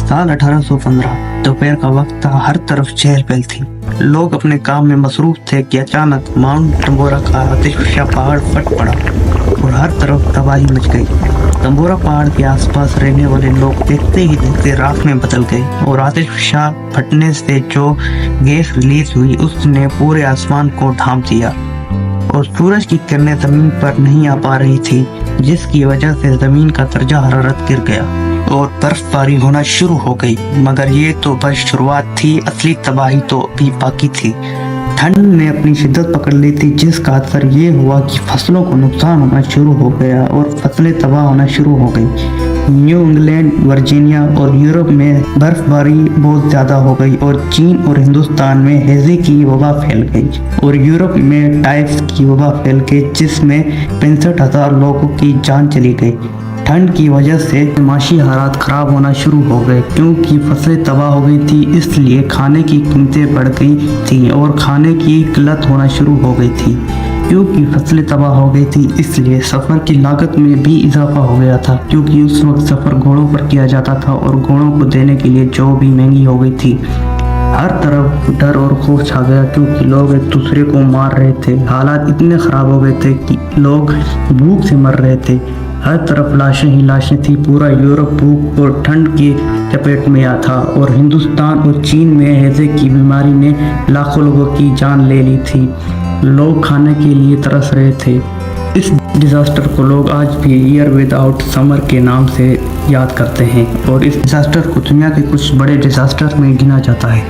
साल 1815 दोपहर का वक्त था। हर तरफ चहल पहल थी। लोग अपने काम में मसरूफ थे कि अचानक माउंट तंबोरा का आतिशफशा पहाड़ फट पड़ा और हर तरफ तबाही मच गई। तंबोरा पहाड़ के आसपास रहने वाले लोग देखते ही देखते राख में बदल गए और आतिशफशा फटने से जो गैस रिलीज हुई उसने पूरे आसमान को ढांप दिया और सूरज की किरणें जमीन पर नहीं आ पा रही थी, जिसकी वजह से जमीन का दर्जा हरारत गिर गया और बर्फबारी होना शुरू हो गई। मगर ये तो बस शुरुआत थी, असली तबाही तो अभी बाकी थी। ठंड ने अपनी शिद्दत पकड़ ली थी, जिसका असर ये हुआ कि फसलों को नुकसान होना शुरू हो गया और फसलें तबाह होना शुरू हो गई। न्यू इंग्लैंड, वर्जीनिया और यूरोप में बर्फबारी बहुत ज़्यादा हो गई और चीन और हिंदुस्तान में हैजे की वबा फैल गई और यूरोप में टाइफस की वबा फैल गई, जिसमें 65,000 लोगों की जान चली गई। ठंड की वजह से माशी हालात ख़राब होना शुरू हो गए क्योंकि फसलें तबाह हो गई थी, इसलिए खाने की कीमतें बढ़ गई थी और खाने की किल्लत होना शुरू हो गई थी। क्योंकि फसलें तबाह हो गई थी, इसलिए सफ़र की लागत में भी इजाफा हो गया था, क्योंकि उस वक्त सफ़र घोड़ों पर किया जाता था और घोड़ों को देने के लिए जौ भी महंगी हो गई थी। हर तरफ डर और खौफ छा गया क्योंकि लोग एक दूसरे को मार रहे थे। हालात इतने ख़राब हो गए थे कि लोग भूख से मर रहे थे। हर तरफ लाशें ही लाशें थी। पूरा यूरोप भूख और ठंड की चपेट में आ था और हिंदुस्तान और चीन में हैजे की बीमारी ने लाखों लोगों की जान ले ली थी। लोग खाने के लिए तरस रहे थे। इस डिज़ास्टर को लोग आज भी ईयर विदाउट समर के नाम से याद करते हैं और इस डिज़ास्टर को दुनिया के कुछ बड़े डिज़ास्टर में गिना जाता है।